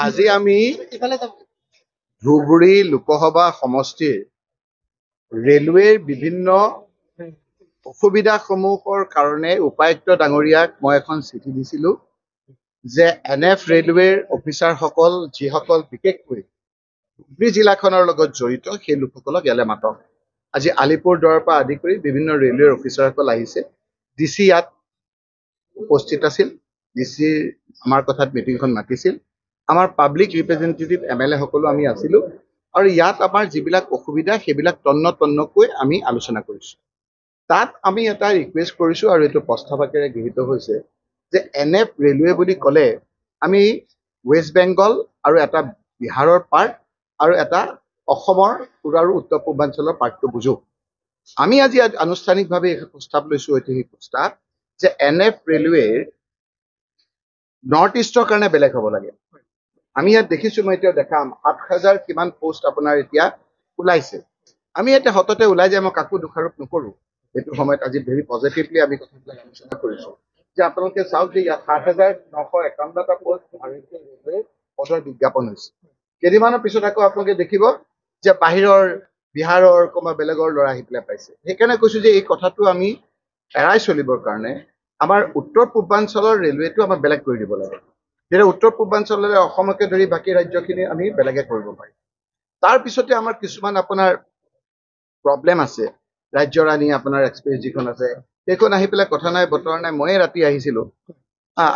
আজি আমি ধুবুৰী লোকসভা সমষ্টিৰ ৰেলৱেৰ বিভিন্ন অসুবিধাসমূহৰ কাৰণে উপায়ুক্ত ডাঙৰীয়াক মই এখন চিঠি দিছিলোঁ যে NF ৰেলৱেৰ অফিচাৰসকল যিসকল বিশেষকৈ ধুবুৰী জিলাখনৰ লগত জড়িত সেই লোকসকলক ইয়ালৈ মাতক। আজি আলিপুৰদুৱাৰৰ পৰা আদি কৰি বিভিন্ন ৰেলৱেৰ অফিচাৰসকল আহিছে। DC ইয়াত উপস্থিত আছিল। DC আমাৰ কথাত মিটিংখন মাতিছিল। আমাৰ পাব্লিক ৰিপ্ৰেজেণ্টেটিভ MLA সকলো আমি আছিলোঁ আৰু ইয়াত আমাৰ যিবিলাক অসুবিধা সেইবিলাক তন্নকৈ আমি আলোচনা কৰিছোঁ। তাত আমি এটা ৰিকুৱেষ্ট কৰিছোঁ আৰু এইটো প্ৰস্তাৱ আকাৰে গৃহীত হৈছে যে NF ৰেলৱে বুলি ক'লে আমি ৱেষ্ট বেংগল আৰু এটা বিহাৰৰ পাৰ্ট আৰু এটা অসমৰ আৰু উত্তৰ পূৰ্বাঞ্চলৰ পাৰ্টটো বুজো। আমি আজি আনুষ্ঠানিকভাৱে এই প্ৰস্তাৱ লৈছোঁ, ঐতিহাসিক প্ৰস্তাৱ যে NF ৰেলৱেৰ নৰ্থ ইষ্টৰ কাৰণে বেলেগ হ'ব লাগে। আমি ইয়াত দেখিছোঁ, মই এতিয়া দেখাম ৭,০০০ কিমান পোষ্ট আপোনাৰ এতিয়া ওলাইছে। আমি এতিয়া সততে ওলাই যায়, মই কাকো দোষাৰোপ নকৰোঁ। এইটো সময়ত আজি ভেৰি পজিটিভলি আমি কথাবিলাক আলোচনা কৰিছোঁ যে আপোনালোকে চাওক যে ইয়াত ৭,৯৫১টা পোষ্ট ভাৰতীয় ৰেলৱেৰ পদৰ বিজ্ঞাপন হৈছে। কেইদিনমানৰ পিছত আকৌ আপোনালোকে দেখিব যে বাহিৰৰ বিহাৰৰ কোনোবা বেলেগৰ ল'ৰা আহি পেলাই পাইছে। সেইকাৰণে কৈছোঁ যে এই কথাটো আমি এৰাই চলিবৰ কাৰণে আমাৰ উত্তৰ পূৰ্বাঞ্চলৰ ৰেলৱেটো আমাৰ বেলেগ কৰি দিব লাগে। যেতিয়া উত্তৰ পূৰ্বাঞ্চললৈ অসমকে ধৰি বাকী ৰাজ্যখিনি আমি বেলেগে কৰিব পাৰিম। তাৰপিছতে আমাৰ কিছুমান আপোনাৰ প্ৰব্লেম আছে। ৰাজ্যৰাণী আপোনাৰ এক্সপ্ৰেছ যিখন আছে সেইখন আহি পেলাই কথা নাই বতৰা নাই। ময়ে ৰাতি আহিছিলোঁ,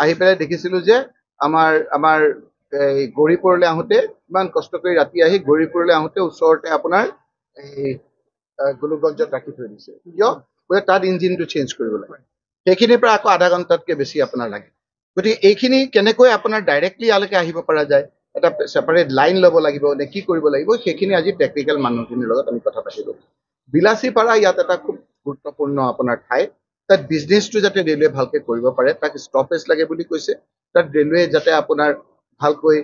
আহি পেলাই দেখিছিলোঁ যে আমাৰ এই গৌৰীপুৰলৈ আহোঁতে ইমান কষ্ট কৰি ৰাতি আহি গৌৰীপুৰলৈ আহোঁতে ওচৰতে আপোনাৰ এই গোলোকগঞ্জত ৰাখি থৈ দিছে। কিয়? বোলে তাত ইঞ্জিনটো চেঞ্জ কৰিব লাগে। সেইখিনিৰ পৰা আকৌ আধা ঘণ্টাতকৈ বেছি আপোনাৰ লাগে। গতিকে এইখিনি কেনেকৈ আপোনাৰ ডাইৰেক্টলি ইয়ালৈকে আহিব পৰা যায়, এটা ছেপাৰেট লাইন ল'ব লাগিব নে কি কৰিব লাগিব, সেইখিনি আজি টেকনিকেল মানুহখিনিৰ লগত আমি কথা পাতিলোঁ। বিলাচীপাৰা ইয়াত এটা খুব গুৰুত্বপূৰ্ণ আপোনাৰ ঠাই। তাত বিজনেছটো যাতে ৰেলৱে ভালকৈ কৰিব পাৰে তাক ষ্টপেজ লাগে বুলি কৈছে। তাত ৰেলৱে যাতে আপোনাৰ ভালকৈ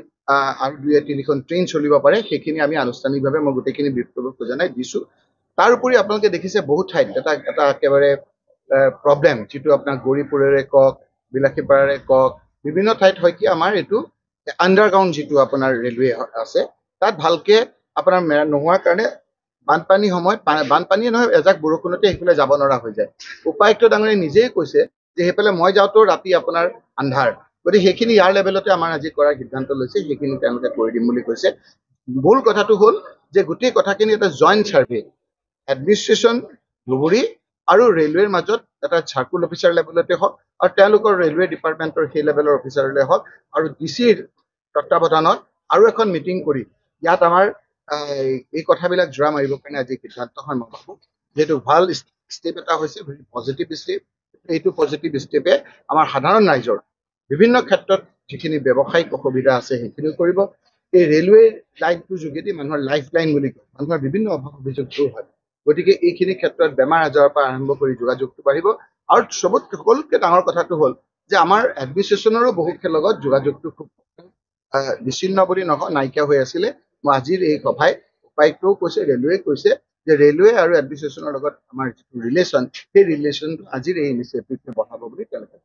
আৰু ২-৩খন ট্ৰেইন চলিব পাৰে সেইখিনি আমি আনুষ্ঠানিকভাৱে মই গোটেইখিনি বিপ্লৱক জনাই দিছোঁ। তাৰ উপৰি আপোনালোকে দেখিছে বহুত ঠাইত এটা একেবাৰে প্ৰব্লেম, যিটো আপোনাৰ গৌৰীপুৰৰে কওক, বিলাসীপাৰাৰে কওক, বিভিন্ন ঠাইত হয় কি আমাৰ এইটো আণ্ডাৰগ্ৰাউণ্ড যিটো আপোনাৰ ৰেলৱে আছে তাত ভালকৈ আপোনাৰ নোহোৱাৰ কাৰণে বানপানীৰ সময়ত বানপানীয়ে নহয় এজাক বৰষুণতে সেইফালে যাব নোৱাৰা হৈ যায়। উপায়ুক্ত ডাঙৰীয়াই নিজেই কৈছে যে সেইফালে মই যাওঁতেও ৰাতি আপোনাৰ আন্ধাৰ। গতিকে সেইখিনি ইয়াৰ লেভেলতে আমাৰ আজি কৰাৰ সিদ্ধান্ত লৈছে, সেইখিনি তেওঁলোকে কৰি দিম বুলি কৈছে। মূল কথাটো হ'ল যে গোটেই কথাখিনি এটা জইণ্ট ছাৰ্ভে এডমিনিষ্ট্ৰেশ্যন ধুবুৰী আৰু ৰেলৱেৰ মাজত এটা চাৰ্কুল অফিচাৰ লেভেলতে হওক আৰু তেওঁলোকৰ ৰেলৱে ডিপাৰ্টমেণ্টৰ সেই লেভেলৰ অফিচাৰলৈ হওক আৰু DCৰ তত্বাৱধানত আৰু এখন মিটিং কৰি ইয়াত আমাৰ এই কথাবিলাক জোৰা মাৰিবৰ কাৰণে আজি সিদ্ধান্ত হয়। মই ভাবোঁ যিহেতু ভাল ষ্টেপ এটা হৈছে, ভেৰি পজিটিভ ষ্টেপ। এইটো পজিটিভ ষ্টেপে আমাৰ সাধাৰণ ৰাইজৰ বিভিন্ন ক্ষেত্ৰত যিখিনি ব্যৱসায়িক অসুবিধা আছে সেইখিনিও কৰিব। এই ৰেলৱে লাইনটোৰ যোগেদি মানুহৰ লাইফ লাইন বুলি কয়, মানুহৰ বিভিন্ন অভাৱ অভিযোগ দূৰ হয়। গতিকে এইখিনি ক্ষেত্ৰত বেমাৰ আজাৰৰ পৰা আৰম্ভ কৰি যোগাযোগটো বাঢ়িব। আৰু সকলোতকৈ ডাঙৰ কথাটো হ'ল যে আমাৰ এডমিনিষ্ট্ৰেশ্যনৰো বহুতৰ লগত যোগাযোগটো খুব বিচ্ছিন্ন বুলি নহয়, নাইকিয়া হৈ আছিলে। মই আজিৰ এই সভাই উপায়ুক্তও কৈছে, ৰেলৱে কৈছে যে ৰেলৱে আৰু এডমিনিষ্ট্ৰেশ্যনৰ লগত আমাৰ যিটো ৰিলেশ্যন সেই ৰিলেশ্যনটো আজিৰ এই ইনিচিয়েটিভটোৱে বঢ়াব বুলি তেওঁলোকে